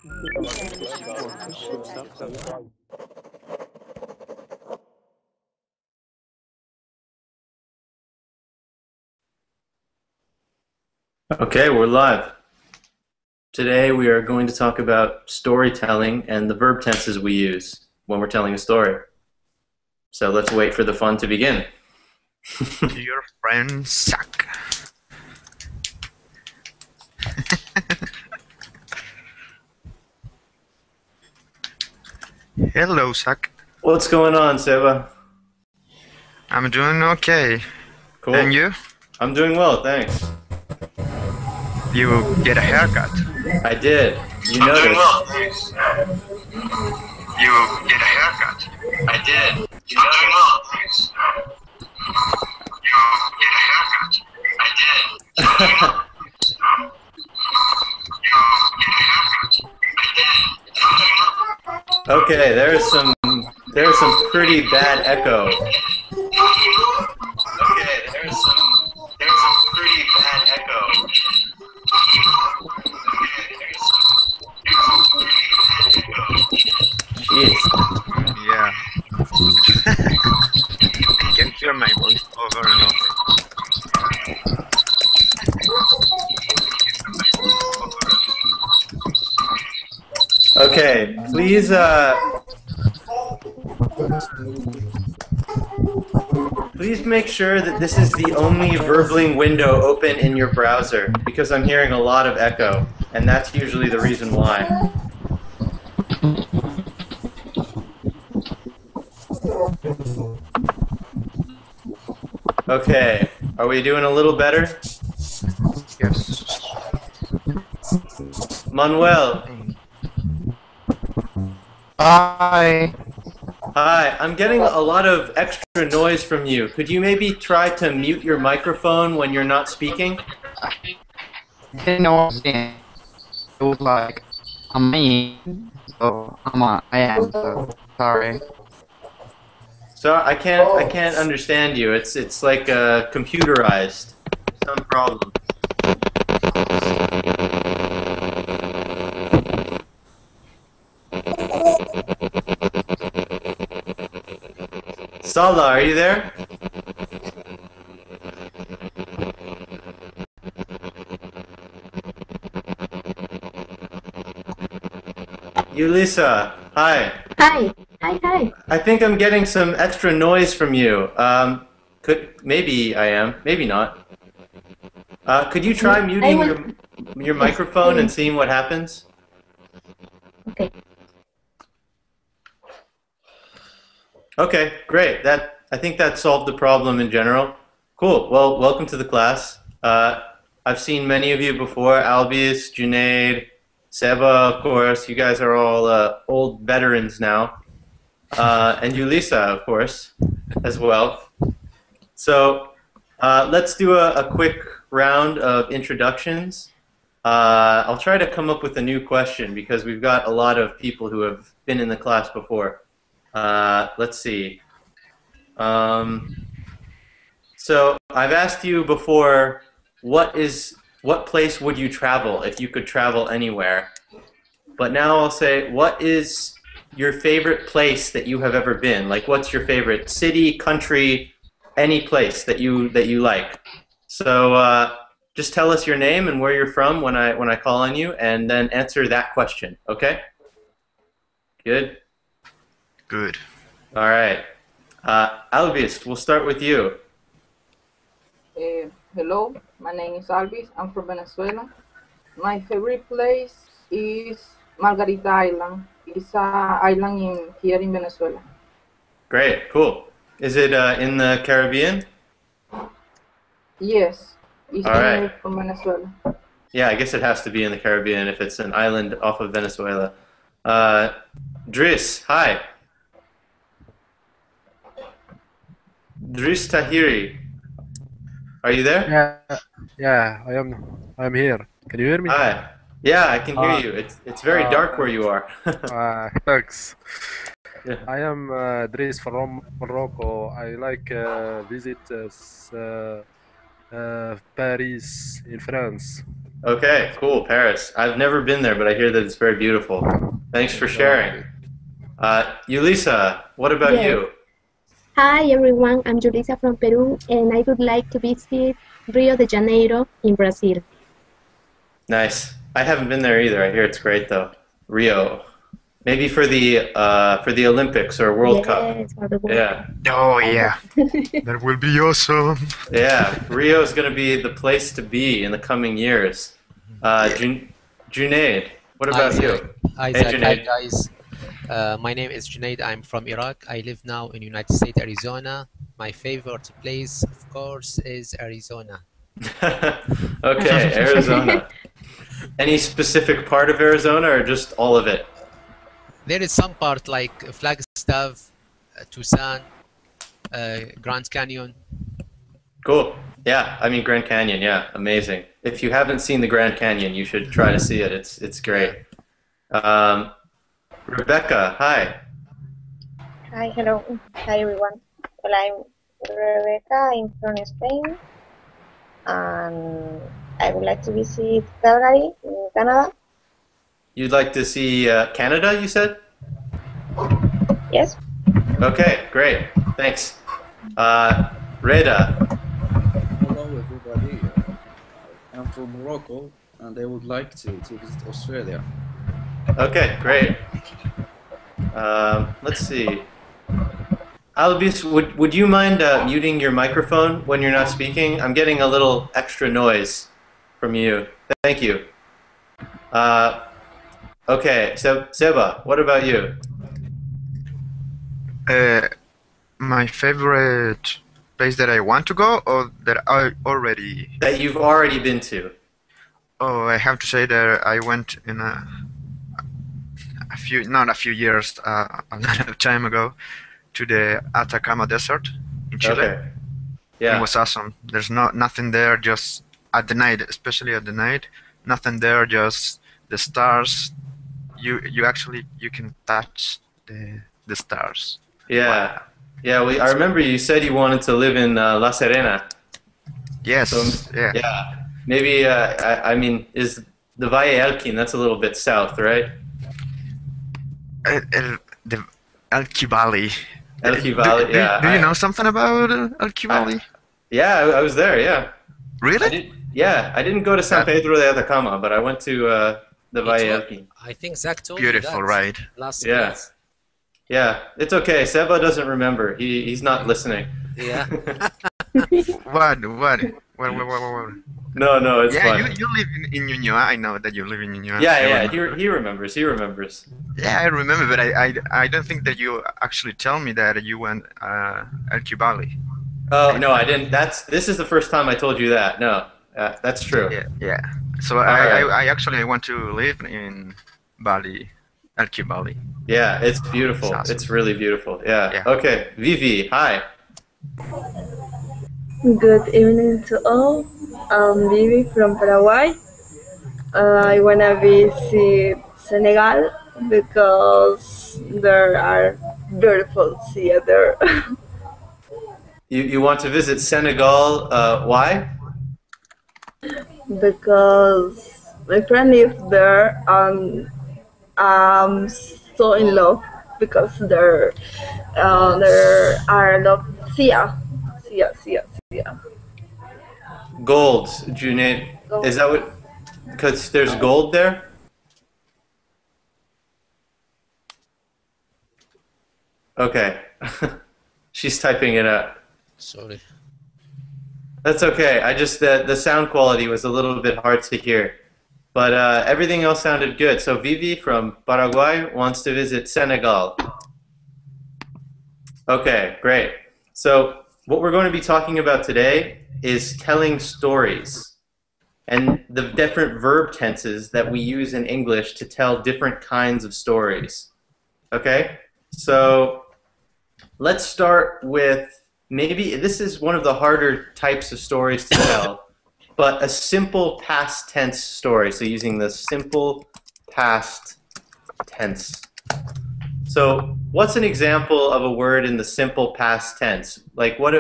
Okay, we're live. Today we are going to talk about storytelling and the verb tenses we use when we're telling a story. So let's wait for the fun to begin. Your friends suck. Hello, suck. What's going on, Seba? I'm doing okay. Cool. And you? I'm doing well, thanks. You get a haircut. I did. You I'm doing noticed. well, thanks. You get a haircut. I did. You I'm doing noticed. well, thanks. You get a haircut. I did. I'm doing well. You get a haircut. I did. I'm doing well. Okay, there's some pretty bad echo. Okay, there's some pretty bad echo. Jeez. Yeah. I can hear my voice over and over. Okay, please make sure that this is the only Verbling window open in your browser, because I'm hearing a lot of echo, and that's usually the reason why. Okay, are we doing a little better? Yes. Manuel, Hi. hi, I'm getting a lot of extra noise from you. Could you maybe try to mute your microphone when you're not speaking? I didn't know it was like a me, so I am so sorry. So I can't understand you. It's like computerized. Some problem. Sala, are you there? Yulisa, hi. Hi. Hi. I think I'm getting some extra noise from you. Maybe I am, maybe not. Could you try muting your microphone and seeing what happens? Okay. Okay, great. I think that solved the problem in general. Cool. Well, welcome to the class. I've seen many of you before. Albius, Junaid, Seba, of course. You guys are all old veterans now. And Yulisa, of course, as well. So let's do a quick round of introductions. I'll try to come up with a new question because we've got a lot of people who have been in the class before. Let's see. So I've asked you before, what place would you travel if you could travel anywhere? But now I'll say, what is your favorite place that you have ever been? Like, what's your favorite city, country, any place that you like? So just tell us your name and where you're from when I call on you, and then answer that question. Okay? Good. Good. All right. Alvis, we'll start with you. Hello, my name is Alvis. I'm from Venezuela. My favorite place is Margarita Island. It's an island here in Venezuela. Great, cool. Is it in the Caribbean? Yes, it's All right. from Venezuela. Yeah, I guess it has to be in the Caribbean if it's an island off of Venezuela. Driss, hi. Driss Tahiri. Are you there? Yeah, I'm here. Can you hear me? Hi. Yeah, I can hear you. It's very dark where you are. Thanks. Yeah. I am Dries from Morocco. I like visit Paris in France. Okay, cool, Paris. I've never been there, but I hear that it's very beautiful. Thanks for sharing. Yulisa, what about Yes. you? Hi everyone, I'm Julissa from Peru and I would like to visit Rio de Janeiro in Brazil. Nice. I haven't been there either. I hear it's great though. Rio. Maybe for the Olympics or World Cup. Yes, for the World Yeah. Oh yeah, that will be awesome. Yeah. Rio is going to be the place to be in the coming years. Junaid, what about you? Isaac, hi Junaid. guys. My name is Junaid. I'm from Iraq. I live now in United States, Arizona. My favorite place, of course, is Arizona. Okay, Arizona. Any specific part of Arizona or just all of it? There is some part like Flagstaff, Tucson, Grand Canyon. Cool. Yeah, I mean Grand Canyon, yeah, amazing. If you haven't seen the Grand Canyon, you should try to see it. It's great. Rebecca, hi. Hi, hello. Hi, everyone. Well, I'm Rebecca. I'm from Spain. And I would like to visit Calgary in Canada. You'd like to see Canada, you said? Yes. Okay, great. Thanks. Reda. Hello, everybody. I'm from Morocco, and I would like to visit Australia. Okay, great. Let's see. Albus, would you mind muting your microphone when you're not speaking? I'm getting a little extra noise from you. Thank you. Okay, Seba, what about you? My favorite place that I want to go, or that I already. That you've already been to. Oh, I have to say that I went in not a few years, a lot of time ago, to the Atacama Desert in Chile. Okay. Yeah. It was awesome. There's nothing there, just at the night, especially at the night, nothing there, just the stars. You can touch the stars. Yeah. Wow. Yeah, I remember you said you wanted to live in La Serena. Yes. So, yeah. Yeah. Maybe, I mean, is the Valle Elqui, that's a little bit south, right? The Elqui Valley. Elqui Valley, yeah. Do you know something about Elqui Valley? Yeah, I was there, yeah. Really? I didn't go to San Pedro de Atacama, but I went to the Valle Elqui. I think Zach told Beautiful, me that right? last Yeah. class. Yeah, it's okay. Seba doesn't remember. He's not listening. Yeah. What? No, it's Yeah, fine. you live in Ñuñoa. I know that you live in Ñuñoa. Yeah, he remembers. He remembers. Yeah, I remember, but I don't think that you actually tell me that you went Elqui Valley. Oh no, I didn't. This is the first time I told you that. No, that's true. Yeah. So right. I actually want to live in Bali, Elqui Valley. Yeah, it's beautiful. It's awesome. It's really beautiful. Yeah. Yeah. Okay, Vivi, hi. Good evening to all. I'm Vivi from Paraguay. I wanna visit Senegal because there are beautiful sea there. You want to visit Senegal? Why? Because my friend lives there and I'm so in love because there are a lot of sea. Gold, Junaid. Gold. Is that what? Because there's gold there? Okay. She's typing it up. Sorry. That's okay. I just the sound quality was a little bit hard to hear, but everything else sounded good. So Vivi from Paraguay wants to visit Senegal. Okay, great. So what we're going to be talking about today is telling stories and the different verb tenses that we use in English to tell different kinds of stories. Okay? So let's start with maybe this is one of the harder types of stories to tell, but a simple past tense story. So using the simple past tense. So what's an example of a word in the simple past tense? Like what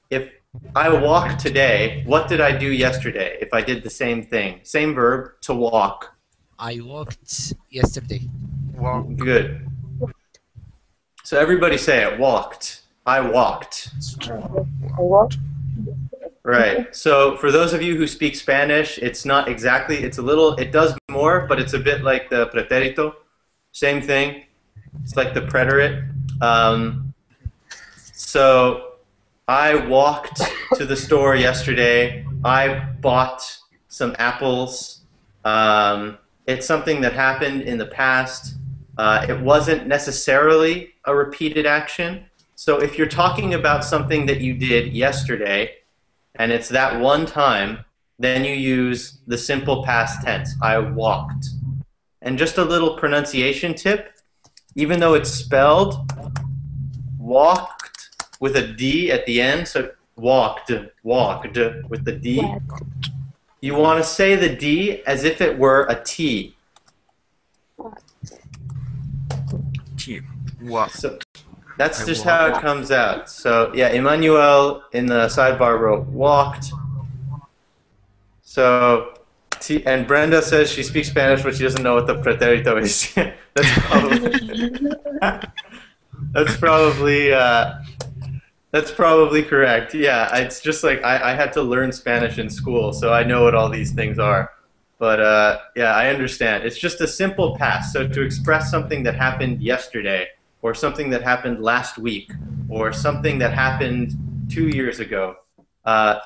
if I walked today. What did I do yesterday? If I did the same thing. Same verb, to walk. I walked yesterday. Walk. Good. So everybody say it. Walked. I walked. What? Right. So for those of you who speak Spanish, it's not exactly, it's a little, it does more, but it's a bit like the pretérito. Same thing. It's like the preterite. So I walked to the store yesterday. I bought some apples. It's something that happened in the past. It wasn't necessarily a repeated action. So if you're talking about something that you did yesterday, and it's that one time, then you use the simple past tense. I walked. And just a little pronunciation tip, even though it's spelled walked with a D at the end, so walked with the D, you want to say the D as if it were a T. T. Walk. So that's just how it comes out. So yeah, Emmanuel in the sidebar wrote walked. So, and Brenda says she speaks Spanish, but she doesn't know what the pretérito is. That's probably correct. Yeah, it's just like I had to learn Spanish in school, so I know what all these things are. But yeah, I understand. It's just a simple past. So to express something that happened yesterday, or something that happened last week, or something that happened 2 years ago.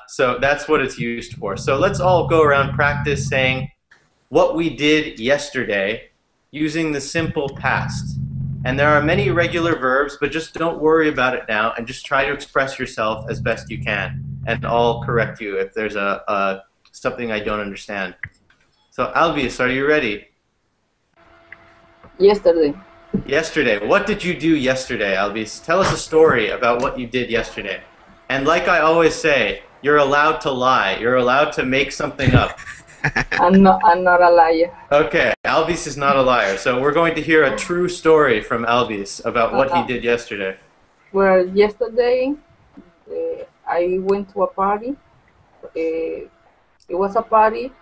So that's what it's used for. So let's all go around practice saying what we did yesterday using the simple past. And there are many regular verbs, but just don't worry about it now and just try to express yourself as best you can. And I'll correct you if there's something I don't understand. So Albius, are you ready? Yesterday. Yesterday. What did you do yesterday, Albius? Tell us a story about what you did yesterday. And like I always say, you're allowed to lie. You're allowed to make something up. I'm not a liar. Okay, Albius is not a liar. So we're going to hear a true story from Albius about what he did yesterday. Well, yesterday I went to a party. It was a party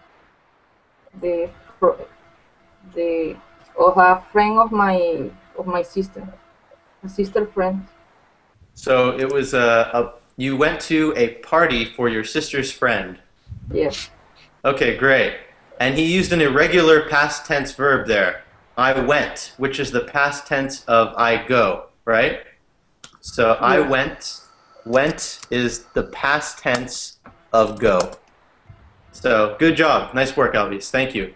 of a friend of my sister, a sister friend. So it was you went to a party for your sister's friend. Yes. Okay, great. And he used an irregular past tense verb there. I went, which is the past tense of I go, right? So yes. I went. Went is the past tense of go. So good job. Nice work, Albius. Thank you.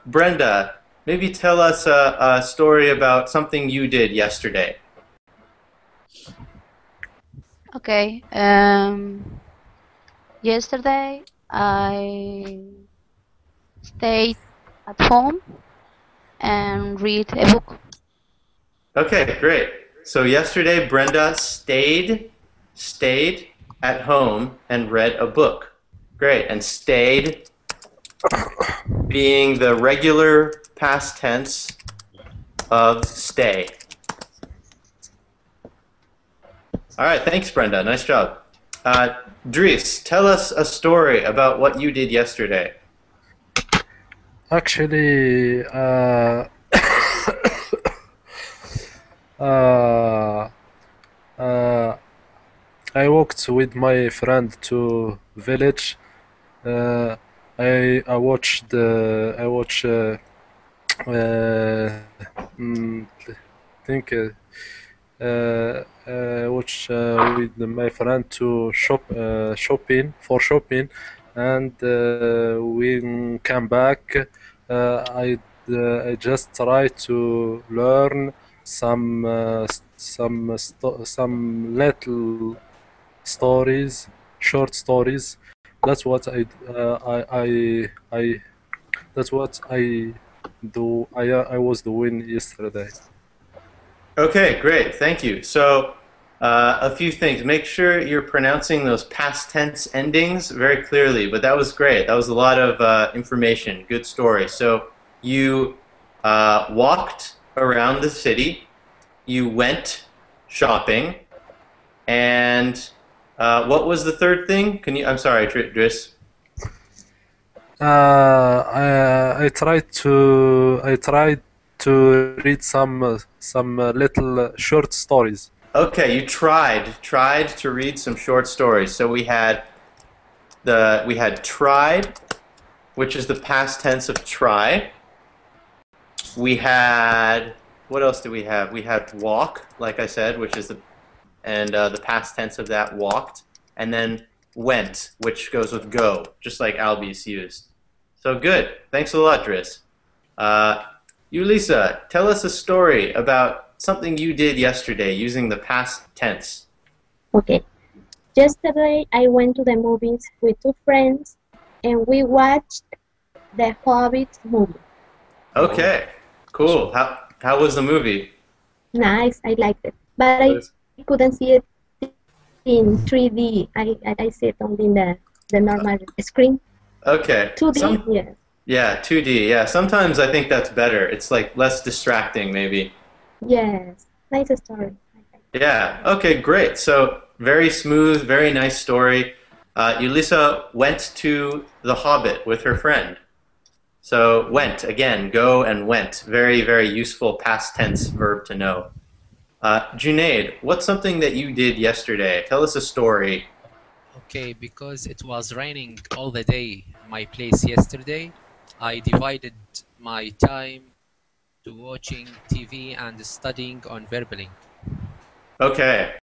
Brenda, maybe tell us a story about something you did yesterday. Okay. Yesterday I stayed at home and read a book. Okay, great. So yesterday Brenda stayed at home and read a book. Great. And stayed being the regular past tense of stay. All right, thanks, Brenda. Nice job. Dries, tell us a story about what you did yesterday. Actually, I walked with my friend to village. I watched with my friend to shopping, and we came back. I just tried to learn some little stories, short stories. That's what that's what I was doing yesterday. Okay, great. Thank you. So a few things. Make sure you're pronouncing those past tense endings very clearly, but that was great. That was a lot of information. Good story. So you walked around the city, you went shopping, and What was the third thing? Can you? I'm sorry, Driss. I tried to read some little short stories. Okay, you tried to read some short stories. So we had tried, which is the past tense of try. We had, what else do we have? We had walk, like I said, which is the past tense of that, walked, and then went, which goes with go, just like Albius used. So good. Thanks a lot, Driss. Ulisa, tell us a story about something you did yesterday using the past tense. Okay. Yesterday, I went to the movies with 2 friends, and we watched the Hobbit movie. Okay, cool. How was the movie? Nice, I liked it. But I couldn't see it in 3D. I see it only in the normal screen. Okay. 2D, yes. Yeah, 2D. Yeah, sometimes I think that's better. It's like less distracting, maybe. Yes, nice story. Yeah, okay, great. So, very smooth, very nice story. Ulisa went to the Hobbit with her friend. So, went, again, go and went. Very, very useful past tense verb to know. Junaid, what's something that you did yesterday? Tell us a story. Okay, because it was raining all the day in my place yesterday, I divided my time to watching TV and studying on Verbling. Okay,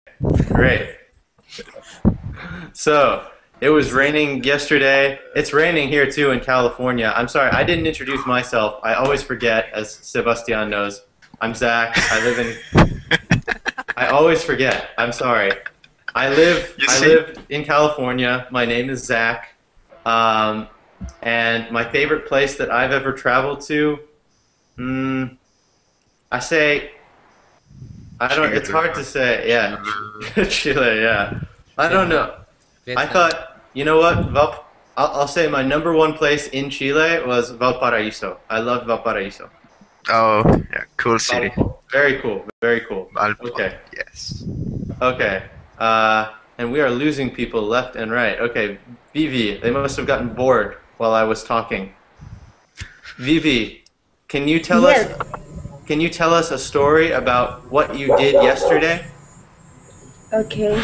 great. So, it was raining yesterday. It's raining here too in California. I'm sorry, I didn't introduce myself. I always forget, as Sebastian knows. I'm Zach. I live in... I always forget. I'm sorry. I live in California. My name is Zach. And my favorite place that I've ever traveled to, I say, I don't, it's hard to say, yeah. Chile, yeah. I don't know. I thought, you know what, I'll say my #1 place in Chile was Valparaiso. I love Valparaiso. Oh, yeah, cool city. Very cool, very cool. Okay. Yes. Okay. And we are losing people left and right. Okay, Vivi, they must have gotten bored while I was talking. Vivi, can you tell us a story about what you did yesterday? Okay.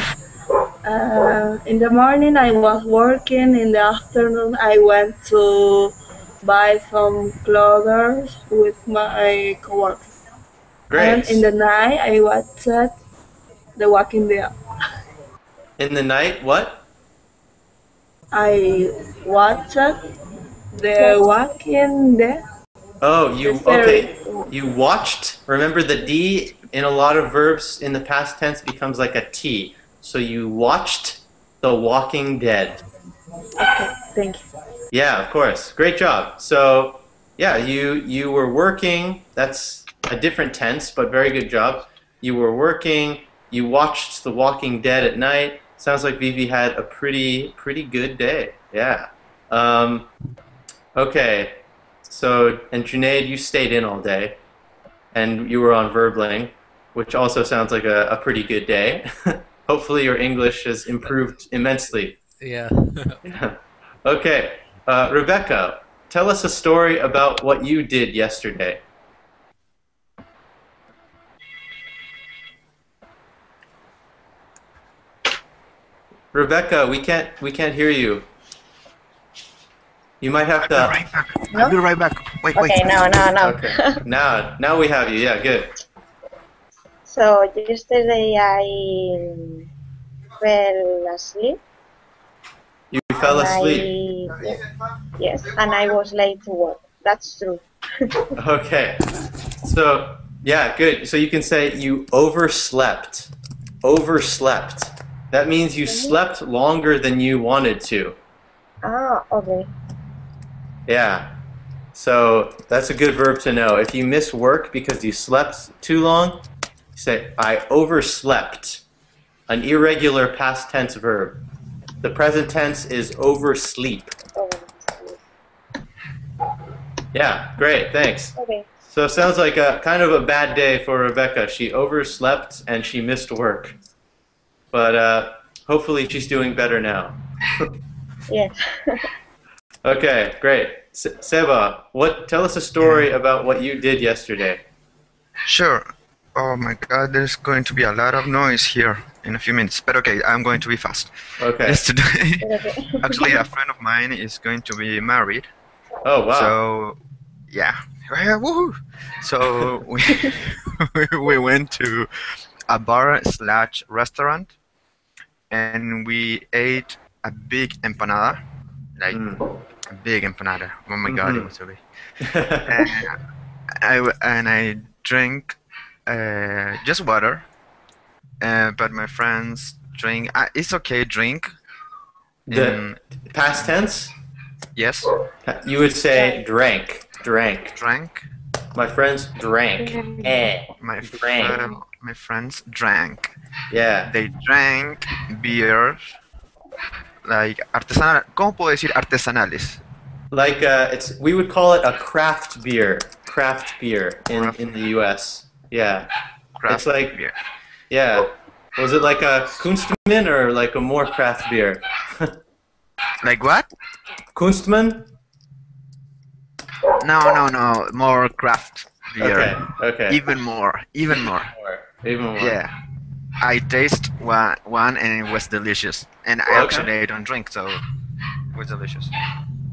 In the morning I was working. In the afternoon I went to buy some clothes with my coworkers. Great. And in the night I watched The Walking Dead. In the night, what? I watched The Walking Dead. Oh, you watched. Remember, the D in a lot of verbs in the past tense becomes like a T. So you watched The Walking Dead. Okay, thank you. Yeah, of course. Great job. So, yeah, you were working. That's a different tense, but very good job. You were working. You watched The Walking Dead at night. Sounds like Vivi had a pretty good day. Yeah. Okay. So, and Junaid, you stayed in all day, and you were on Verbling, which also sounds like a pretty good day. Hopefully your English has improved immensely. Yeah. Yeah. Okay. Rebecca, tell us a story about what you did yesterday. Rebecca, we can't hear you. You might have to. I'll be right back. Wait. Okay, now. Okay. Now we have you. Yeah, good. So yesterday I fell asleep. You fell asleep. Yes, and I was late to work. That's true. Okay. So, yeah, good. So you can say you overslept. Overslept. That means you slept longer than you wanted to. Ah, okay. Yeah. So that's a good verb to know. If you miss work because you slept too long, you say, I overslept. An irregular past tense verb. The present tense is oversleep. Yeah, great, thanks. Okay. So it sounds like a kind of a bad day for Rebecca. She overslept and she missed work. But hopefully she's doing better now. Yes. Okay, great. Seba, tell us a story about what you did yesterday. Sure. Oh my God, there's going to be a lot of noise here in a few minutes. But okay, I'm going to be fast. Okay. Yesterday, actually, a friend of mine is going to be married. Oh, wow. So, yeah. Woohoo! So, we went to a bar/restaurant, and we ate a big empanada. Like, a big empanada. Oh my God, it was so big. And I drank just water, but my friends drink. It's okay, drink. The past tense? Yes. You would say drank. Drank. My friends drank. My friends drank. Yeah. They drank beer, like artesanal. ¿Cómo puedo decir artesanales? Like we would call it a craft beer. Craft beer in the U.S. Yeah. It's like beer. Yeah. Was it like a Kunstmann or like a more craft beer? Like what? Kunstmann? No. More craft beer. Okay. Even more. Yeah. I taste one and it was delicious. And actually I don't drink, so it was delicious.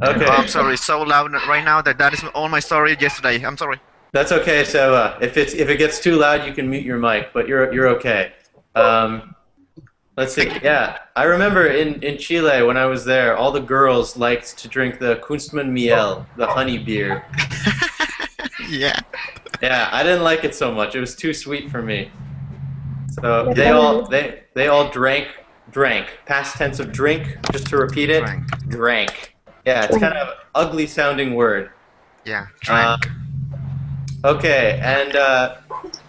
Okay. Oh, I'm sorry, it's so loud right now that is all my story yesterday. I'm sorry. That's okay. So if it gets too loud, you can mute your mic, but you're okay. Let's see. Yeah, I remember in Chile when I was there, all the girls liked to drink the Kunstmann Miel, the honey beer. Yeah. Yeah, I didn't like it so much. It was too sweet for me. So they all drank. Past tense of drink. Just to repeat it. Drank. Yeah, it's kind of an ugly sounding word. Yeah. Drank. Okay, and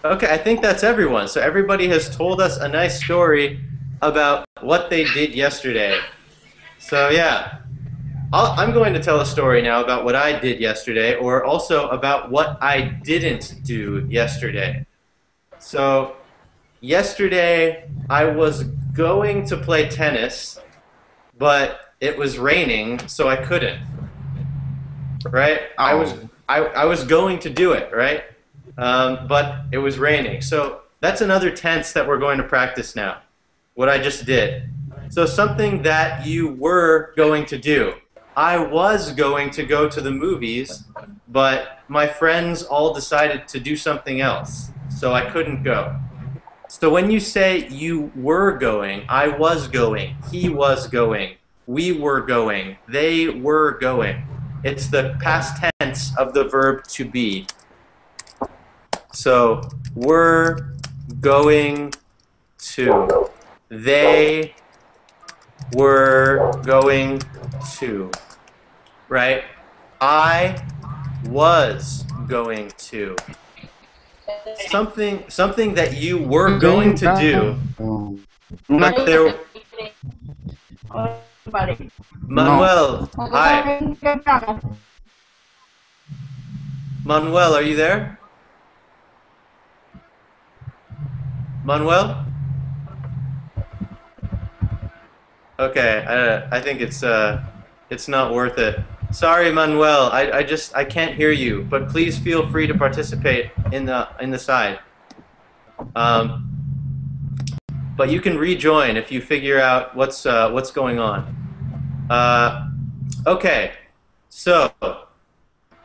okay, I think that's everyone. So everybody has told us a nice story about what they did yesterday. So yeah, I'm going to tell a story now about what I did yesterday, or also about what I didn't do yesterday. So yesterday I was going to play tennis, but it was raining, so I couldn't. Right? Oh. I was going to do it, right? But it was raining. So that's another tense that we're going to practice now. What I just did. So something that you were going to do. I was going to go to the movies, but my friends all decided to do something else, so I couldn't go. So when you say you were going, I was going, he was going, we were going, they were going. It's the past tense of the verb to be. So, were going to. They were going to. Right? I was going to. Something that you were going to do, but there. Manuel, hi. Manuel, are you there? Manuel? Okay, I think it's not worth it. Sorry, Manuel, I can't hear you, but please feel free to participate in the side. But you can rejoin if you figure out what's going on. Okay, so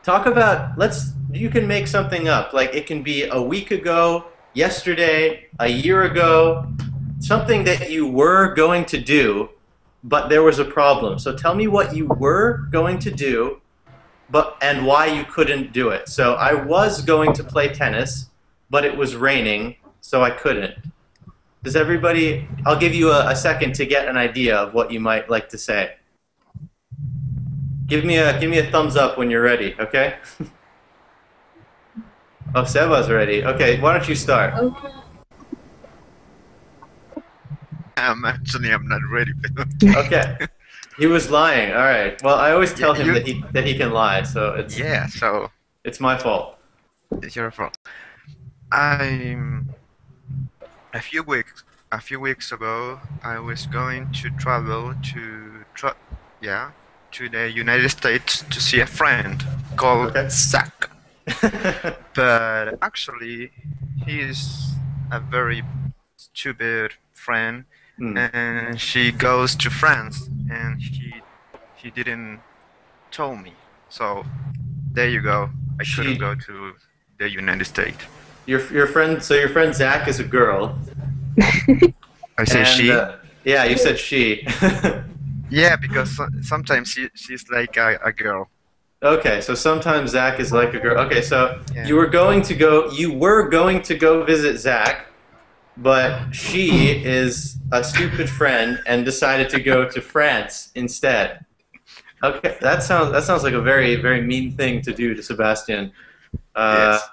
talk about, you can make something up, like it can be a week ago, yesterday, a year ago, something that you were going to do, but there was a problem. So tell me what you were going to do, and why you couldn't do it. So I was going to play tennis, but it was raining, so I couldn't. Does everybody, I'll give you a second to get an idea of what you might like to say. Give me a thumbs up when you're ready, okay? Oh, Seba's ready. Okay, why don't you start? Okay. I'm not ready. Okay. He was lying. All right. Well, I always tell him that he can lie, so it's my fault. It's your fault. A few a few weeks ago, I was going to travel to the United States to see a friend called Zach. But actually, he's a very stupid friend, and she goes to France, and he didn't tell me. So there you go. I couldn't go to the United States. Your friend Zach is a girl. I say she. Yeah, you said she. Yeah, because sometimes she's like a girl. Okay, so sometimes Zach is like a girl. Okay, so you were going to go visit Zach, but she is a stupid friend and decided to go to France instead. Okay, that sounds like a very, very mean thing to do to Sebastian. Yes.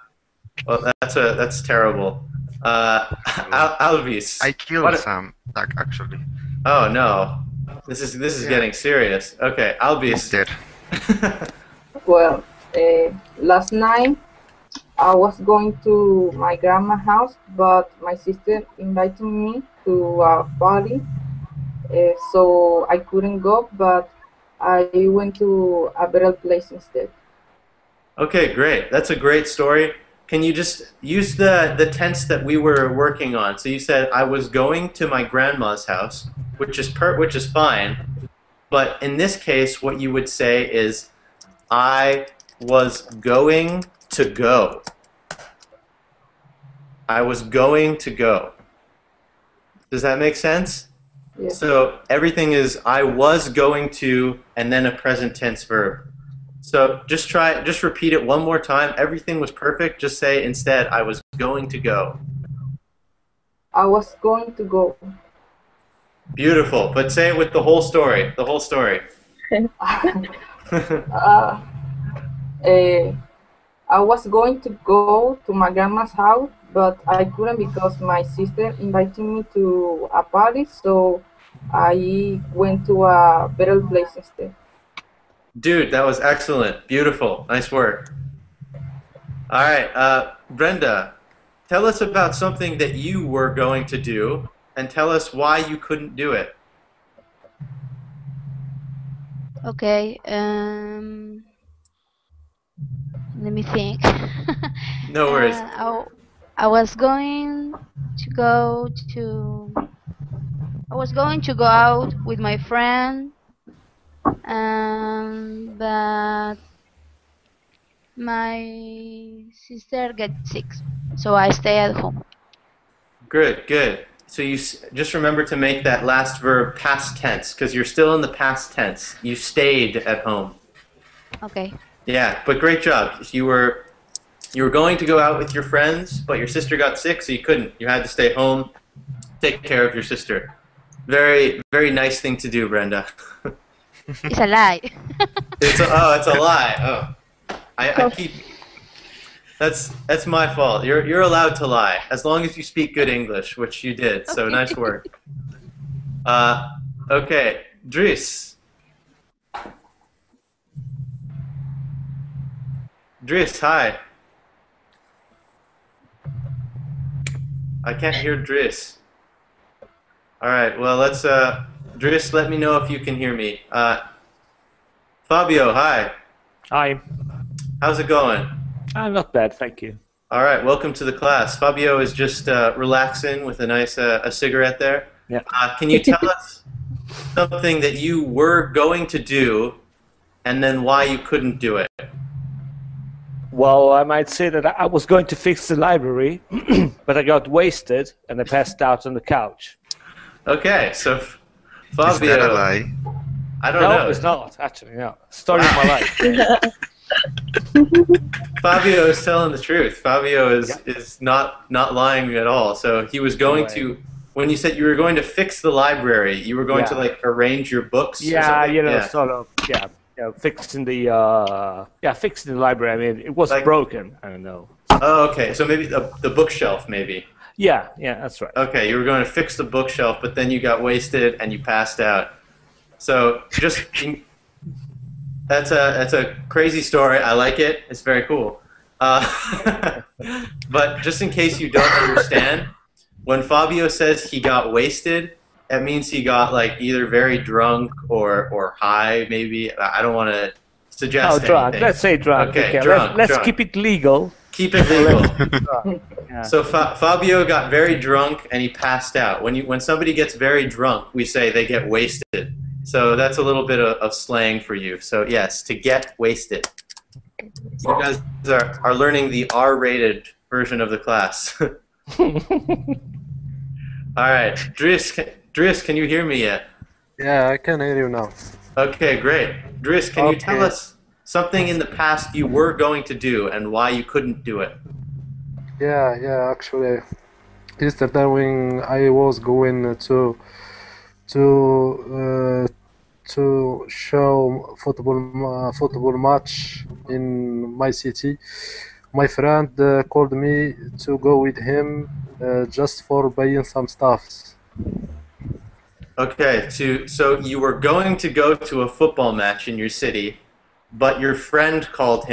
Well, that's terrible. Alvis. I killed Sam, actually. Oh no, this is getting serious. Okay, Alvis. Dead. Well, last night I was going to my grandma's house, but my sister invited me to a party, so I couldn't go, but I went to a better place instead. Okay, great. That's a great story. Can you just use the tense that we were working on? So you said I was going to my grandma's house, which is fine. But in this case, what you would say is I was going to go. I was going to go. Does that make sense? Yes. So everything is I was going to and then a present tense verb. So just repeat it one more time. Everything was perfect. Just say instead, I was going to go. I was going to go. Beautiful. But say it with the whole story. The whole story. I was going to go to my grandma's house, but I couldn't because my sister invited me to a party, so I went to a better place instead. Dude, that was excellent. Beautiful. Nice work. All right, Brenda, tell us about something that you were going to do, and tell us why you couldn't do it. Okay. Let me think. No worries. I was going to go out with my friend, but my sister got sick, so I stay at home. Good, good. So you just remember to make that last verb past tense, because you're still in the past tense. You stayed at home. Okay. Yeah, but great job. You were going to go out with your friends, but your sister got sick, so you couldn't. You had to stay home, take care of your sister. Very, very nice thing to do, Brenda. It's a lie. It's a lie. Oh, I keep. That's my fault. You're allowed to lie as long as you speak good English, which you did. So nice work. Okay, Dries. Dries, hi. I can't hear Dries. All right. Well, let's. Dries, let me know if you can hear me. Fabio, hi. Hi. How's it going? Not bad, thank you. All right, welcome to the class. Fabio is just relaxing with a nice a cigarette there. Yeah. Can you tell us something that you were going to do, and then why you couldn't do it? Well, I might say that I was going to fix the library, but I got wasted and I passed out on the couch. Okay, so Fabio. Is that a lie? I don't know. No, it's not, actually, no. Story of my life. Fabio is telling the truth. Fabio is not lying at all. So he was going to, when you said you were going to fix the library, you were going to like arrange your books? Yeah, you know, sort of, fixing the library. I mean, it was like, broken. I don't know. Oh, okay. So maybe the bookshelf, maybe. Yeah, that's right. Okay, you were going to fix the bookshelf, but then you got wasted and you passed out. So just that's a crazy story. I like it. It's very cool. But just in case you don't understand, when Fabio says he got wasted, it means he got like either very drunk or high, maybe. I don't want to suggest drunk. anything. Let's say drunk. Okay, let's drunk. keep it legal. Keep it legal. Yeah. So Fabio got very drunk and he passed out. When somebody gets very drunk, we say they get wasted. So that's a little bit of slang for you. So yes, to get wasted. You guys are learning the R-rated version of the class. All right, Dries, can you hear me yet? Yeah, I can hear you now. Okay, great. Dries, can you tell us something in the past you were going to do and why you couldn't do it? Yeah, actually, yesterday when I was going to show football match in my city, my friend called me to go with him just for buying some stuffs. Okay, so you were going to go to a football match in your city, but your friend called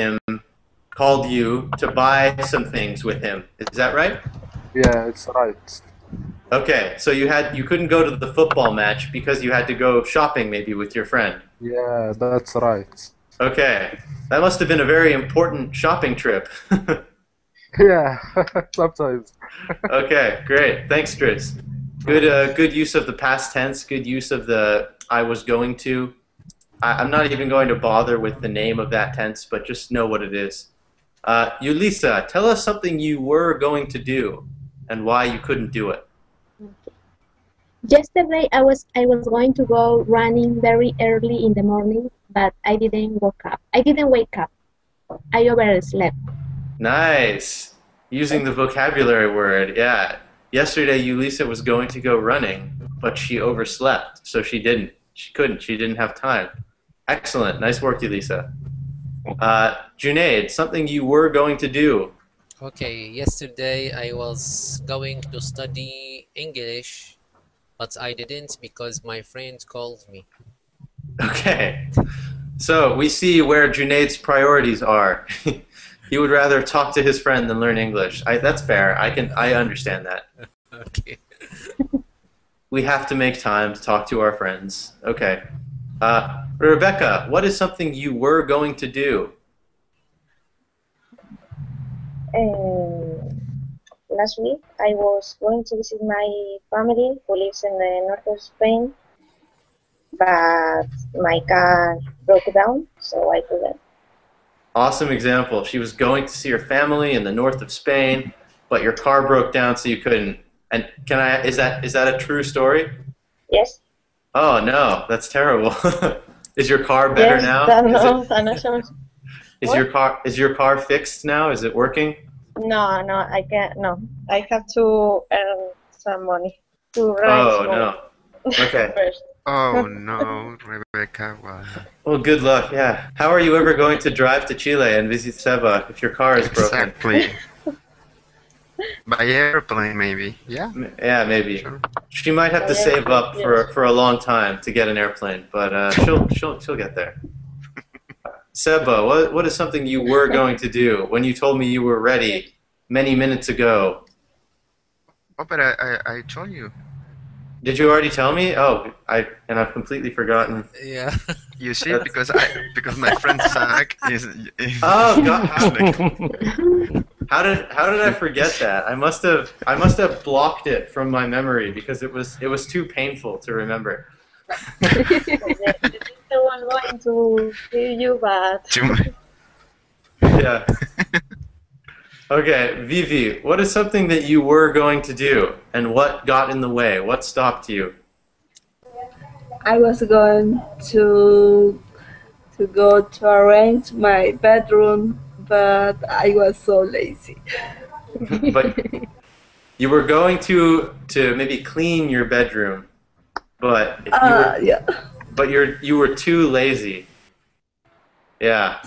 you to buy some things with him. Is that right? Yeah, it's right. Okay, so you couldn't go to the football match because you had to go shopping maybe with your friend. Yeah, that's right. Okay, that must have been a very important shopping trip. Yeah, sometimes. Okay, great. Thanks, Dries. Good use of the past tense. Good use of the I was going to. I'm not even going to bother with the name of that tense, but just know what it is. Yulisa, tell us something you were going to do and why you couldn't do it. Yesterday I was going to go running very early in the morning, but I didn't wake up. I overslept. Nice. Using the vocabulary word, yeah. Yesterday, Yulisa was going to go running, but she overslept, so she didn't. She couldn't. She didn't have time. Excellent. Nice work, Yulisa. Junaid, something you were going to do. Okay, yesterday I was going to study English, but I didn't because my friend called me. Okay. So we see where Junaid's priorities are. He would rather talk to his friend than learn English. That's fair. I understand that. Okay. We have to make time to talk to our friends. Okay. Rebecca, what is something you were going to do? Last week I was going to visit my family who lives in the north of Spain, but my car broke down, so I couldn't. Awesome example. She was going to see her family in the north of Spain, but your car broke down, so you couldn't. And is that a true story? Yes. Oh no, that's terrible. Is your car better now? Is your car fixed now? Is it working? No, I can't. No, I have to earn some money to ride. Oh no. Okay. First. Oh no, Rebecca. Wow. Well, good luck. Yeah. How are you ever going to drive to Chile and visit Seba if your car is broken? Exactly. By airplane, maybe. Yeah. Yeah, maybe. Sure. She might have to save up for a long time to get an airplane, but she'll get there. Seba, what is something you were going to do when you told me you were ready many minutes ago? Oh, but I told you. Did you already tell me? Oh, I've completely forgotten. Yeah. You see, because my friend Zach is Oh God! How did I forget that? I must have blocked it from my memory because it was too painful to remember. The teacher was going to hear you, but Yeah. Okay, Vivi, what is something that you were going to do, and what got in the way? What stopped you? I was going to go to arrange my bedroom, but I was so lazy. But you were going to maybe clean your bedroom, but you were too lazy. Yeah.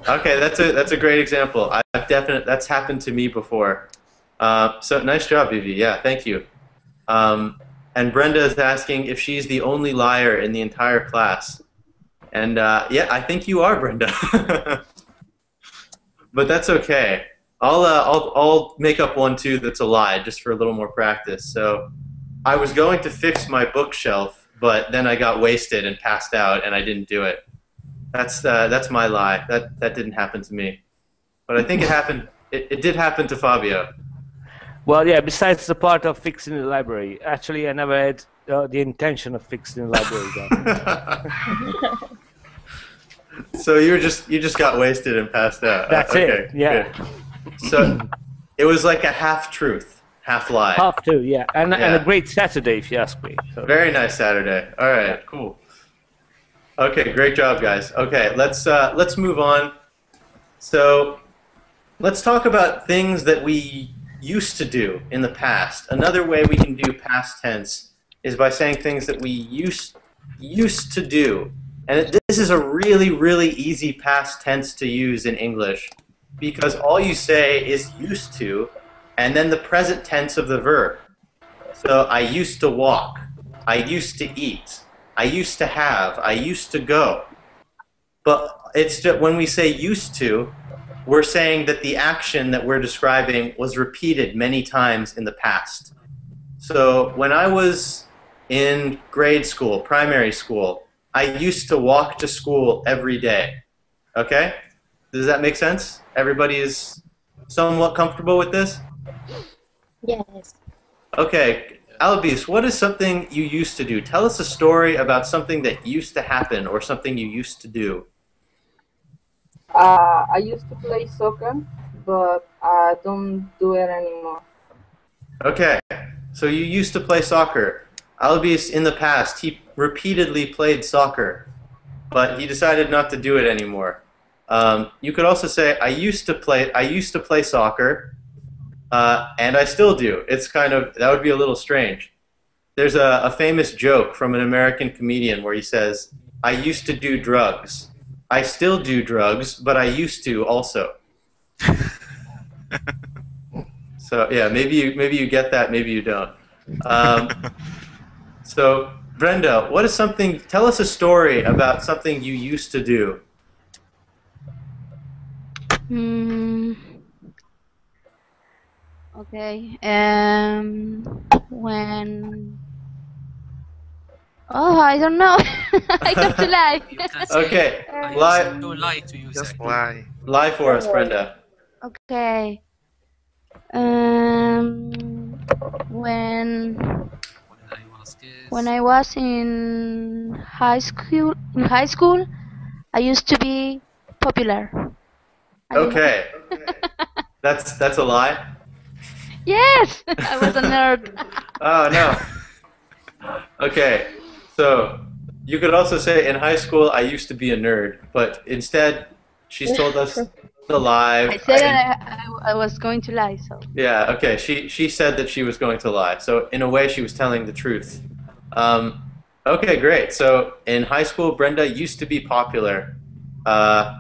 Okay, that's a great example. That's happened to me before. So nice job, Vivi. Yeah, thank you. And Brenda is asking if she's the only liar in the entire class. And yeah, I think you are, Brenda. But that's okay. I'll make up one too that's a lie just for a little more practice. So I was going to fix my bookshelf, but then I got wasted and passed out, and I didn't do it. That's my lie. That didn't happen to me, but I think it happened. It did happen to Fabio. Well, yeah. Besides the part of fixing the library, actually, I never had the intention of fixing the library. So you just got wasted and passed out. That's okay, it. Yeah. Good. So it was like a half truth, half lie. Half two, yeah. And Yeah. a great Saturday, if you ask me. So. Very nice Saturday. All right, cool. Okay, great job, guys. Okay, let's move on. So let's talk about things that we used to do in the past. Another way we can do past tense is by saying things that we used to do. And this is a really, really easy past tense to use in English because all you say is used to and then the present tense of the verb. So I used to walk. I used to eat. I used to have. I used to go. But it's just, when we say used to, we're saying that the action that we're describing was repeated many times in the past. So when I was in grade school, primary school, I used to walk to school every day. Okay? Does that make sense? Everybody is somewhat comfortable with this? Yes. Okay. Albius, what is something you used to do? Tell us a story about something that used to happen or something you used to do. I used to play soccer, but I don't do it anymore. Okay. So you used to play soccer. Albius, in the past, he repeatedly played soccer, but he decided not to do it anymore. You could also say, I used to play soccer, and I still do. It's kind of, that would be a little strange. There's a famous joke from an American comedian where he says, I used to do drugs. I still do drugs, but I used to also. So yeah, maybe you get that, maybe you don't. So Brenda, what is something? Tell us a story about something you used to do. Okay. When. Oh, I don't know. I got to lie. Okay, lie. Don't lie to you. Just lie. Lie for us, Brenda. Okay. When I was in high school, I used to be popular. Okay. That's a lie? Yes, I was a nerd. Oh no. Okay. So you could also say in high school I used to be a nerd, but instead she's told us to lie. I said I was going to lie, so. Yeah, okay. She said that she was going to lie. So in a way she was telling the truth. Okay, great. So in high school Brenda used to be popular.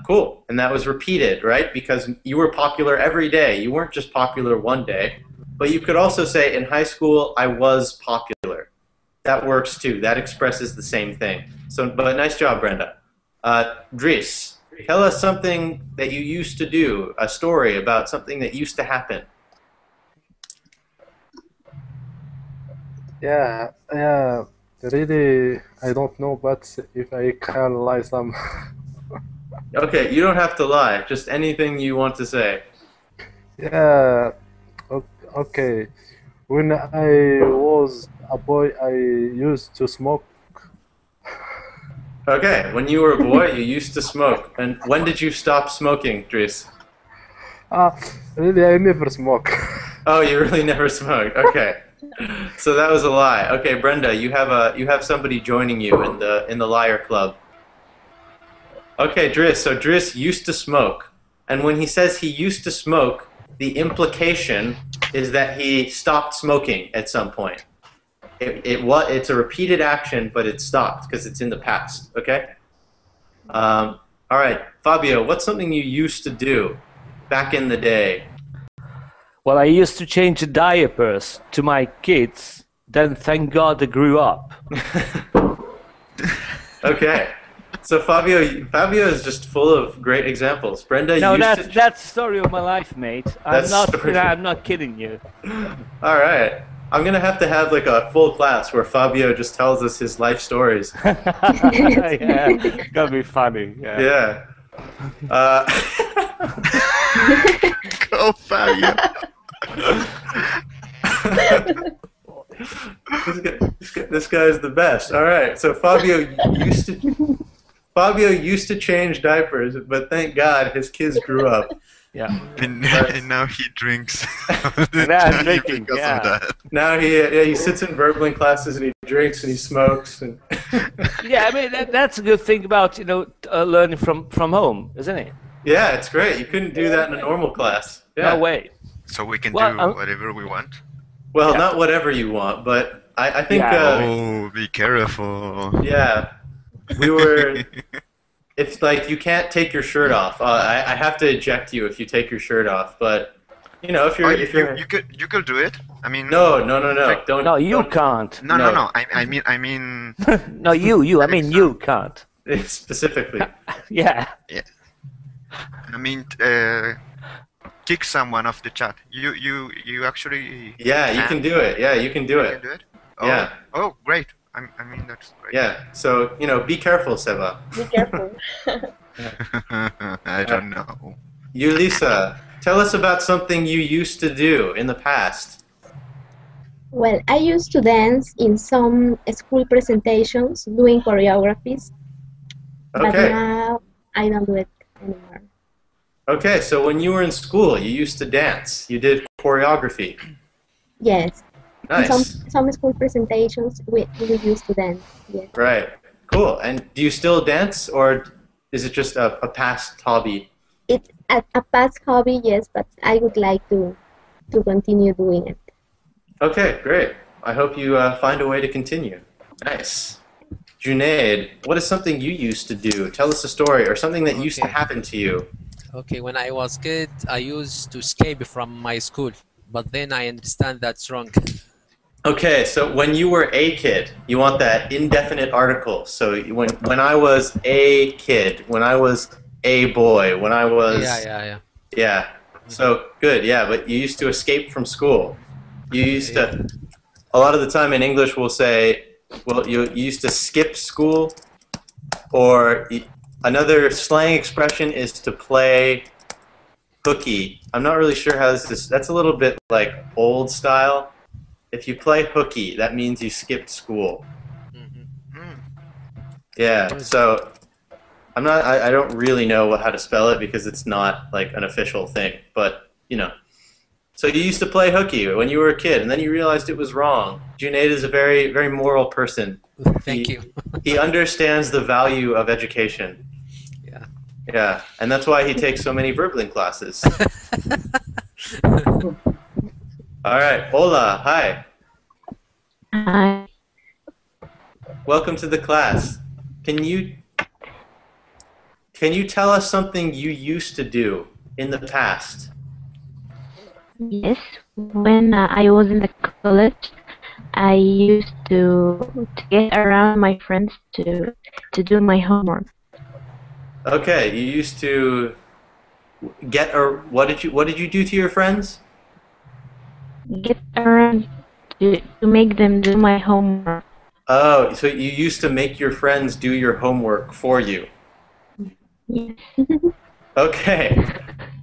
Cool. And that was repeated, right? Because you were popular every day. You weren't just popular one day. But you could also say in high school I was popular. That works too. That expresses the same thing. So, but nice job, Brenda. Dries, tell us something that you used to do, a story about something that used to happen. Yeah, really, I don't know, but if I can lie some. Okay, you don't have to lie. Just anything you want to say. Yeah, okay. When I was a boy, I used to smoke. Okay, when you were a boy, you used to smoke. And when did you stop smoking, Dries? Really, I never smoke. Oh, you really never smoked. Okay. So that was a lie. Okay, Brenda, you have somebody joining you in the liar club. Okay, Dries. So Dries used to smoke, and when he says he used to smoke, the implication is that he stopped smoking at some point. It's a repeated action, but it stopped because it's in the past. Okay. All right, Fabio, what's something you used to do back in the day? Well, I used to change the diapers to my kids. Then, thank God, they grew up. Okay. So Fabio is just full of great examples. Brenda, No, used that's to... that's the story of my life, mate. That's story. I'm not kidding you. All right. I'm going to have like a full class where Fabio just tells us his life stories. Yeah, gonna be funny. Yeah. Yeah. Go, Fabio. This guy's the best. All right. So Fabio used to change diapers, but thank God his kids grew up. Yeah. And now he drinks. Now I'm drinking. Because Yeah. of that. Now he sits in Verbling classes and he drinks and he smokes and Yeah, I mean that's a good thing about learning from home, isn't it? yeah, it's great. You couldn't do that in a normal class. Yeah. No way. So we can Well, do whatever we want. Well, Yeah. not whatever you want, but I think Yeah. Oh, be careful. yeah, we were. It's like you can't take your shirt off. I have to eject you if you take your shirt off. But if you're Oh, you could do it. I mean. no, don't. No, you don't- can't. No. I mean. No, you. I mean, you can't. Specifically. Yeah. I mean, kick someone off the chat. You actually. Yeah, you can do it. Yeah, you can do You it. can do it. Oh, Yeah. Oh, great. I mean, that's great. Yeah. So be careful, Seba. Be careful. I don't know. Lisa, tell us about something you used to do in the past. Well, I used to dance in some school presentations, doing choreographies, but Okay. now I don't do it anymore. Okay, so when you were in school, you used to dance. You did choreography. Yes, in Nice. some school presentations we used to dance. Yes. Right. Cool. And do you still dance, or is it just a past hobby? It's a past hobby, yes, but I would like to continue doing it. Okay, great. I hope you find a way to continue. Nice. Junaid, what is something you used to do? Tell us a story or something that used to Okay. happen to you. Okay, when I was kid, I used to escape from my school, but then I understand that's wrong. Okay, so when you were a kid, you want that indefinite article. So when I was a kid, when I was a boy, when I was Yeah. yeah. So good, yeah. But you used to escape from school. You used to. A lot of the time in English, we'll say, well, you used to skip school, or another slang expression is to play hooky. I'm not really sure how this is. That's a little bit like old style. If you play hooky, that means you skipped school. Yeah. So I don't really know how to spell it because it's not like an official thing. But So you used to play hooky when you were a kid, and then you realized it was wrong. Junaid is a very, very moral person. Thank you. He understands the value of education. Yeah. Yeah, and that's why he takes so many Verbling classes. All right, Ola, hi. Hi. Welcome to the class. Can you tell us something you used to do in the past? Yes, when I was in the college, I used to get around my friends to do my homework. Okay, you used to what did you do to your friends? Get around to make them do my homework. Oh, so you used to make your friends do your homework for you. Yes. Okay.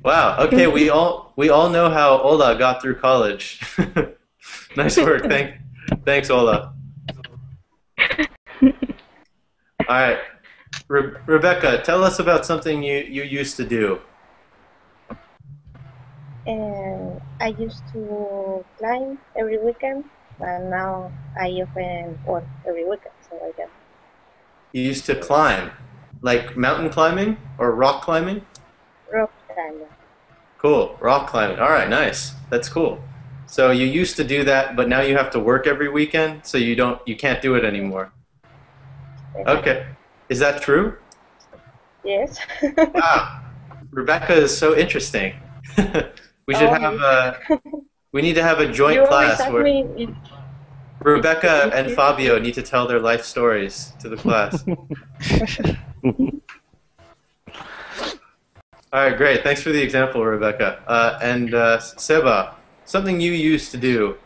Wow. Okay, we all know how Ola got through college. Nice work. Thanks, Ola. All right, Rebecca, tell us about something you used to do. I used to climb every weekend, but now I often work every weekend, so I can. You used to climb, like mountain climbing or rock climbing? Rock climbing. Cool, rock climbing. All right, nice. That's cool. So you used to do that, but now you have to work every weekend, so you can't do it anymore. Okay, is that true? Yes. Wow, Rebecca is so interesting. We should we need to have a joint You class always where ask me Rebecca and Fabio need to tell their life stories to the class. All right, great. Thanks for the example, Rebecca. And Seba, something you used to do.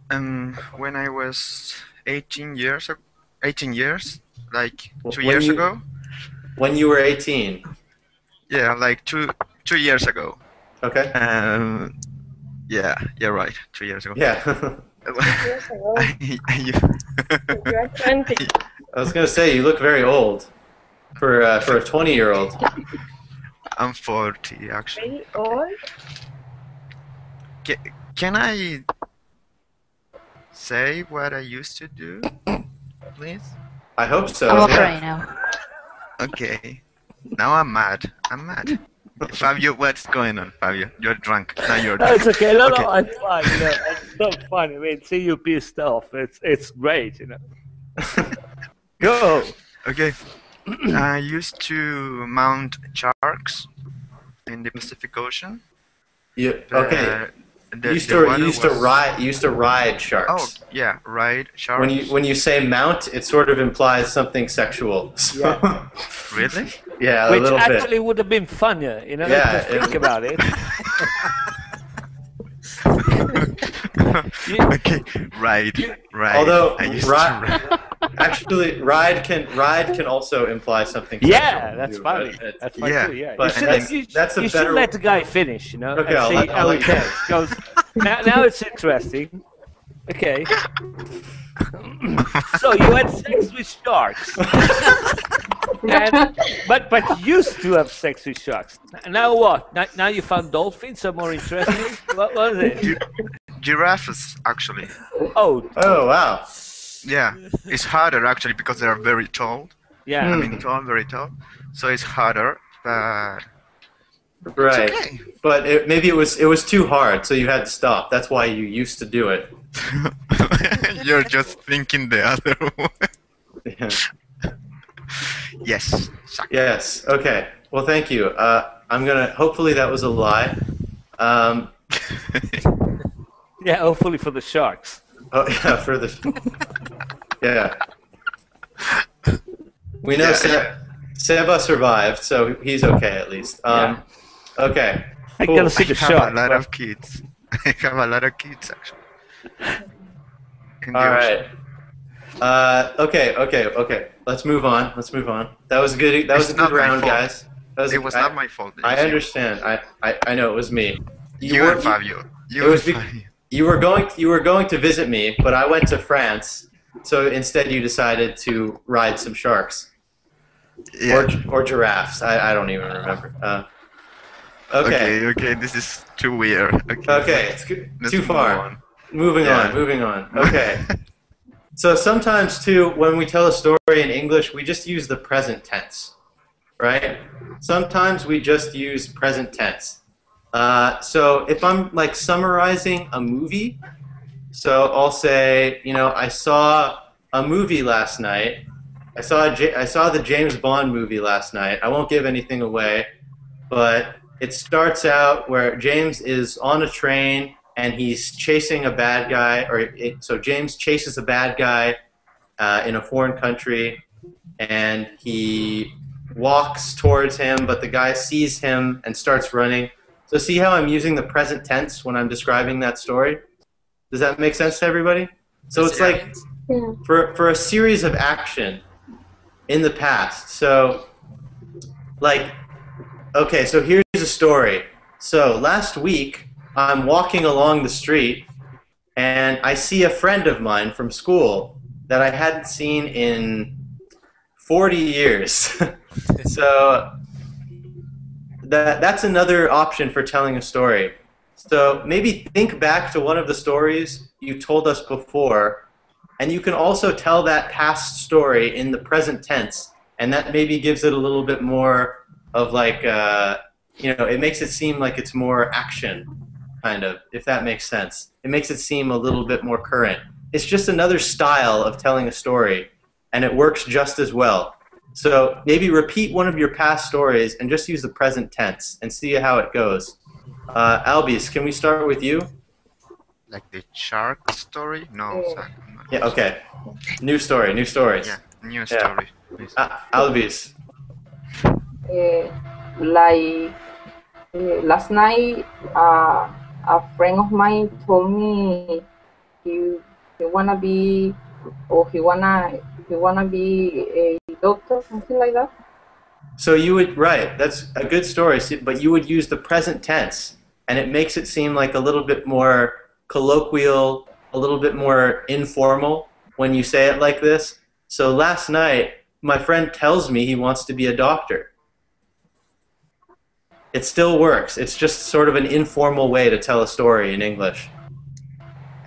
When I was 18 years, like 2 When years you- ago. When you were 18. Yeah, like two years ago. Okay. Yeah, you're right. 2 years ago. Yeah. Years ago. You- You are 20. I was gonna say you look very old for a 20-year-old. I'm 40 actually. Very old. Can I say what I used to do, please? I hope so. I'm yeah. afraid now. Okay. Now I'm mad. Fabio, what's going on, Fabio? You're drunk. Now you're No, drunk. it's okay. No, Okay. no, I'm fine. You know, it's not funny. I mean, see you pissed off. It's great, you know. Go. Okay. I used to mount sharks in the Pacific Ocean. Okay. The you used water to was- ride sharks. Oh, yeah, ride sharks. When you say mount, it sort of implies something sexual. So- Really? Yeah, a Which little actually bit. would have been funnier, you know, Yeah, if you think about it. Okay, ride. Although I used to ride. actually ride can also imply something sexual. Yeah, that's too, funny. but That's funny Yeah. too, yeah. But that's a you better- should let the guy finish, you know, Okay, and I'll see let- how I'll it let you goes. Now it's interesting. Okay. So you had sex with sharks. But you used to have sex with sharks. Now what? Now you found dolphins are more interesting? What was it? Giraffes, actually. Oh. Oh, wow. Yeah, it's harder actually because they are very tall. Yeah. I mean, very tall. So it's harder, but Right. okay. But maybe it was too hard, so you had to stop. That's why you used to do it. you're just thinking the other way. Yeah. Yes. Yes. Okay. Well, thank you. I'm gonna. Hopefully, that was a lie. Yeah, hopefully for the sharks. Oh yeah, for the. Yeah. We know Seba survived, so he's okay at least. Okay. I Cool. gotta see the I have shark. a lot of kids. I have a lot of kids actually. In the All ocean. right. Okay. Let's move on. That was good. That was It's a not good my round, fault. guys. It was not my fault. It I was you. understand. I know it was me. You were- and Fabio. You it was and be- Fabio. You were going to visit me, but I went to France, so instead you decided to ride some sharks. Yeah. Or giraffes. I don't even remember. Okay. Okay, this is too weird. Okay, it's good. Let's Too move far. on. Moving Yeah. on. Okay. So sometimes too, when we tell a story in English, we just use the present tense, right? Sometimes we just use present tense. So if I'm like summarizing a movie, so I'll say, I saw a movie last night. I saw the James Bond movie last night. I won't give anything away, but it starts out where James is on a train and he's chasing a bad guy, so James chases a bad guy in a foreign country, and he walks towards him, but the guy sees him and starts running. So see how I'm using the present tense when I'm describing that story? Does that make sense to everybody? So it's like for a series of action in the past. So like, okay, so here's a story. So last week, I'm walking along the street and I see a friend of mine from school that I hadn't seen in 40 years. So that's another option for telling a story. So maybe think back to one of the stories you told us before, and you can also tell that past story in the present tense, and that maybe gives it a little bit more of like, it makes it seem like it's more action, kind of, if that makes sense. It makes it seem a little bit more current. It's just another style of telling a story, and it works just as well. So maybe repeat one of your past stories and just use the present tense and see how it goes. Albies, can we start with you? Like the shark story? No, sorry. Yeah, okay. New story. Yeah, new story. Alvis. Like last night, a friend of mine told me he wanna be, or he wanna be a doctor, something like that. So you would, right, that's a good story, but you would use the present tense, and it makes it seem like a little bit more colloquial, a little bit more informal when you say it like this. So last night, my friend tells me he wants to be a doctor. It still works. It's just sort of an informal way to tell a story in English.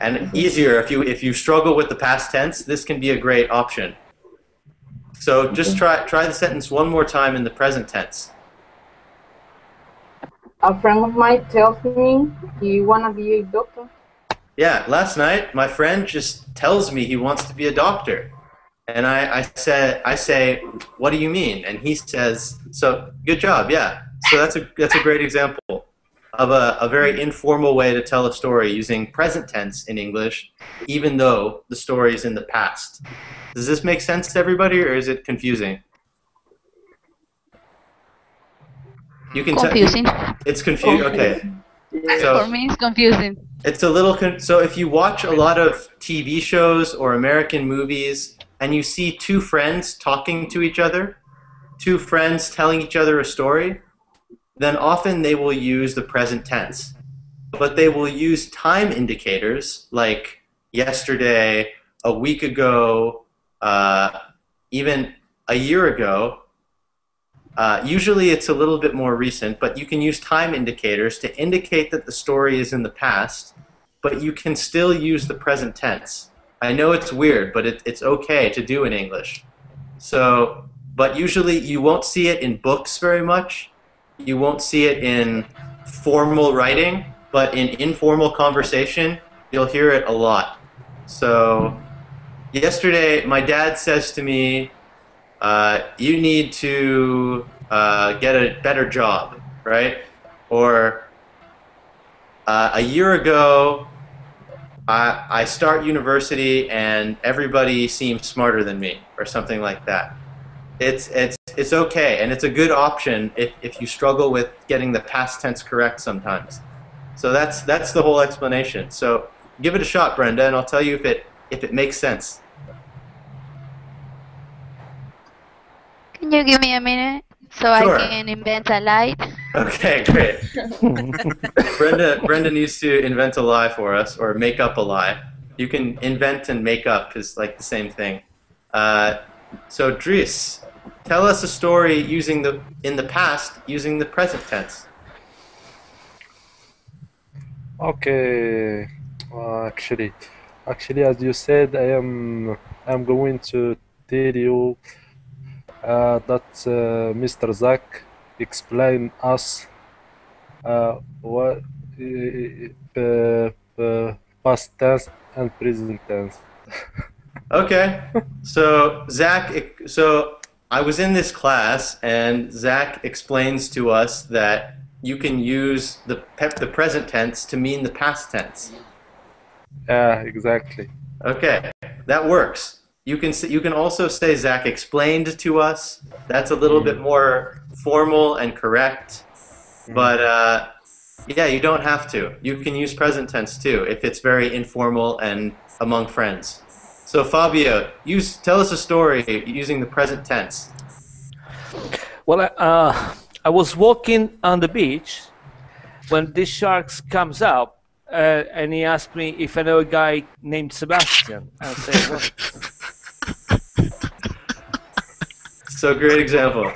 And easier, if you struggle with the past tense, this can be a great option. So just try the sentence one more time in the present tense. A friend of mine tells me he wanna be a doctor. Yeah, last night my friend just tells me he wants to be a doctor. And I say, what do you mean? And he says, so good job, yeah. So that's a great example of a very informal way to tell a story using present tense in English, even though the story is in the past. Does this make sense to everybody, or is it confusing? You can confusing. It's confusing. Okay. So for me, it's confusing. It's a little so if you watch a lot of TV shows or American movies and you see two friends talking to each other, two friends telling each other a story, then often they will use the present tense. But they will use time indicators like yesterday, a week ago, even a year ago. Usually it's a little bit more recent, but you can use time indicators to indicate that the story is in the past, but you can still use the present tense. I know it's weird, but it's okay to do in English. So, but usually you won't see it in books very much. You won't see it in formal writing, but in informal conversation, you'll hear it a lot. So, yesterday my dad says to me, you need to get a better job, right? Or a year ago, I start university and everybody seems smarter than me, or something like that. It's okay, and it's a good option if you struggle with getting the past tense correct sometimes. So that's the whole explanation. So give it a shot, Brenda, and I'll tell you if it makes sense. Can you give me a minute so Sure. I can invent a light? Okay, great. Brenda needs to invent a lie for us, or make up a lie. You can invent and make up is like the same thing. So Dries, tell us a story in the past using the present tense. Okay. Actually, as you said, I'm going to tell you that Mr. Zach explained us what past tense and present tense. Okay, so I was in this class, and Zach explains to us that you can use the present tense to mean the past tense. Yeah, exactly. Okay, that works. You can also say Zach explained to us. That's a little bit more formal and correct. But yeah, you don't have to. You can use present tense too if it's very informal and among friends. So Fabio, tell us a story using the present tense. Well, I was walking on the beach when this shark comes up, and he asked me if I know a guy named Sebastian. I said, what? So great example.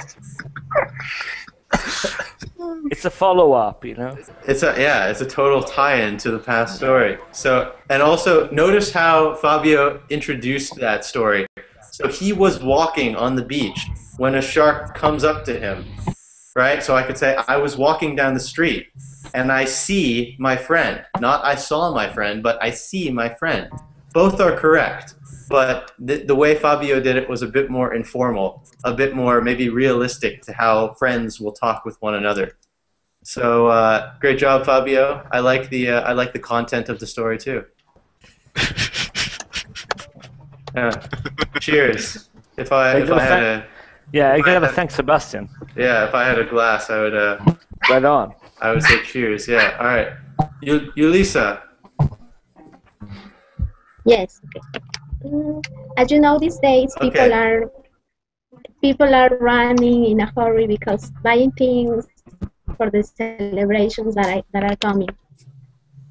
It's a follow-up, you know. It's a total tie-in to the past story. So, and also notice how Fabio introduced that story. So he was walking on the beach when a shark comes up to him, right? So I could say I was walking down the street and I see my friend. Not I saw my friend, but I see my friend. Both are correct. But the way Fabio did it was a bit more informal, a bit more maybe realistic to how friends will talk with one another. So great job, Fabio. I like the content of the story too. Cheers. If I had a I gotta thank Sebastian. if I had a glass, I would right on. I would say cheers. Yeah. All right. Yulisa. Yes. Okay. As you know, these days people are running in a hurry because buying things for the celebrations that are coming.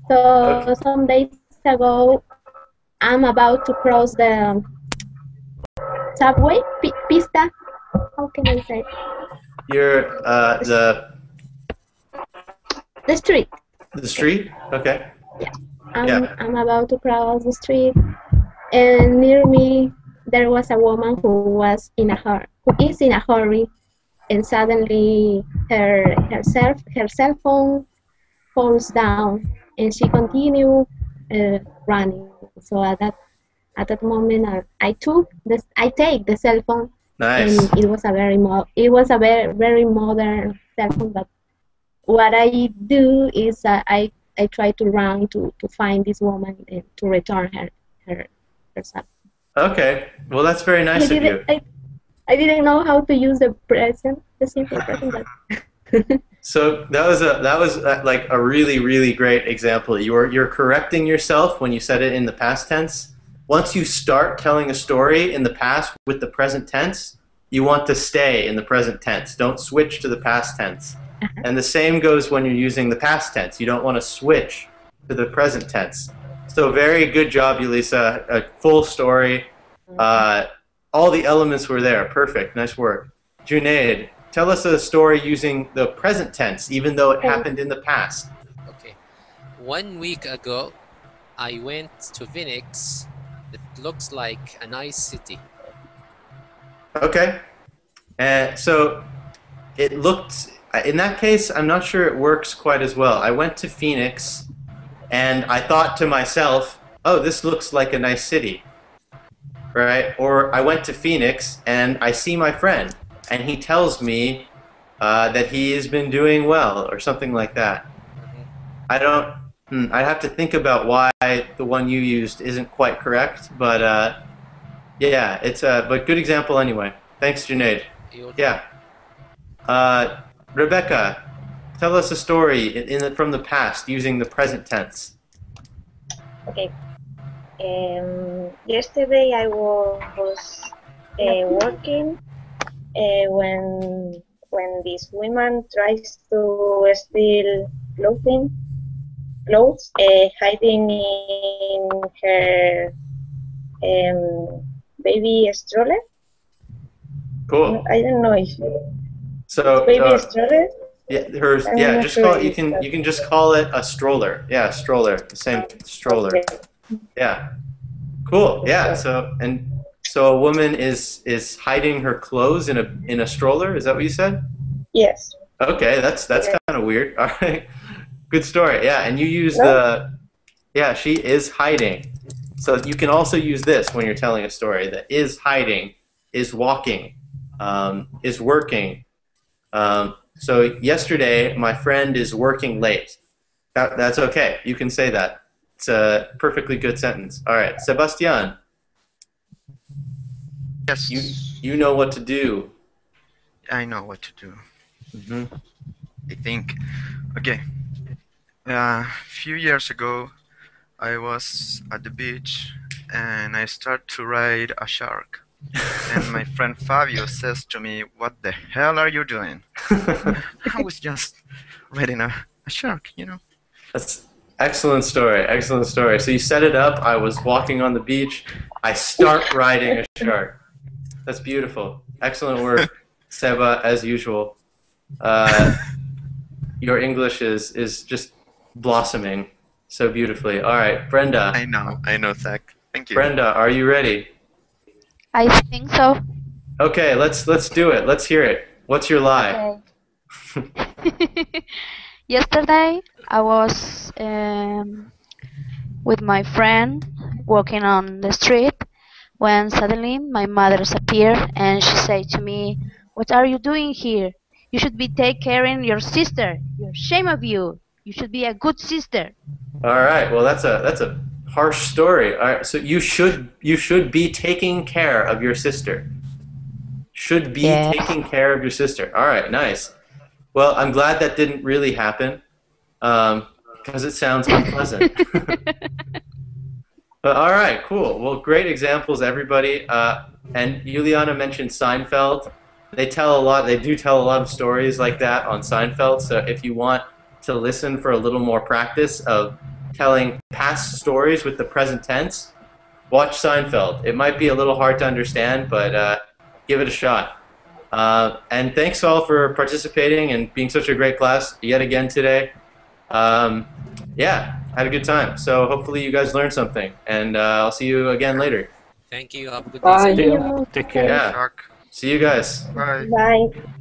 So some days ago, I'm about to cross the subway pista. How can I say? You're the street. The street? Okay. Yeah. I'm about to cross the street, and near me there was a woman who is in a hurry, and suddenly her cell phone falls down, and she continued running. So at that moment, I take the cell phone. Nice. And it was a very very modern cell phone. But what I do is I try to run to find this woman and to return her cell phone. Okay. Well, that's very nice of you. I didn't know how to use the simple present. But So that was like a really, really great example. You're correcting yourself when you said it in the past tense. Once you start telling a story in the past with the present tense, you want to stay in the present tense. Don't switch to the past tense. And the same goes when you're using the past tense. You don't want to switch to the present tense. So very good job, Yulisa. A full story. All the elements were there. Perfect. Nice work. Junaid, tell us a story using the present tense, even though it happened in the past. Okay. 1 week ago, I went to Phoenix. It looks like a nice city. Okay. So it looked, in that case, I'm not sure it works quite as well. I went to Phoenix and I thought to myself, oh, this looks like a nice city. Right? Or I went to Phoenix and I see my friend and he tells me that he has been doing well or something like that. I'd have to think about why the one you used isn't quite correct, but yeah, but good example anyway. Thanks, Junaid. Yeah. Rebecca, tell us a story from the past using the present tense. Okay. Yesterday I was working when this woman tries to steal clothes, hiding in her baby stroller. Cool. I don't know if so baby stroller. Yeah, just call it. You can just call it a stroller. Yeah, stroller. The same stroller. Okay. Yeah. Cool. Yeah. So a woman is hiding her clothes in a stroller. Is that what you said? Yes. Okay, that's kind of weird. All right. Good story. Yeah, and you use she is hiding. So you can also use this when you're telling a story. That is hiding, is walking, is working. So yesterday, my friend is working late. That's okay. You can say that. It's a perfectly good sentence. All right, Sebastian. Yes. You know what to do. I know what to do. Mm-hmm. I think. Okay. A few years ago, I was at the beach and I started to ride a shark. And my friend Fabio says to me, "What the hell are you doing?" I was just riding a shark, you know. That's excellent story. Excellent story. So you set it up. I was walking on the beach. I start riding a shark. That's beautiful. Excellent work, Seba, as usual. Your English is just blossoming so beautifully. All right, Brenda. I know, Zach. Thank you. Brenda, are you ready? I think so. Okay, let's do it. Let's hear it. What's your lie? Okay. Yesterday, I was with my friend walking on the street when suddenly my mother appeared and she said to me, "What are you doing here? You should be taking care of your sister. Shame of you. You should be a good sister." All right. Well, that's a harsh story. All right. So you should be taking care of your sister. Should be Yeah. taking care of your sister. All right, nice. Well, I'm glad that didn't really happen because it sounds unpleasant. But all right, cool. Well, great examples, everybody. And Juliana mentioned Seinfeld. They tell a lot. They do tell a lot of stories like that on Seinfeld. So if you want to listen for a little more practice of telling past stories with the present tense, watch Seinfeld. It might be a little hard to understand, but give it a shot. And thanks all for participating and being such a great class yet again today. Yeah, had a good time. So hopefully you guys learned something, and I'll see you again later. Thank you. Have a good Bye. day. Take care. Yeah. See you guys. Bye. Bye.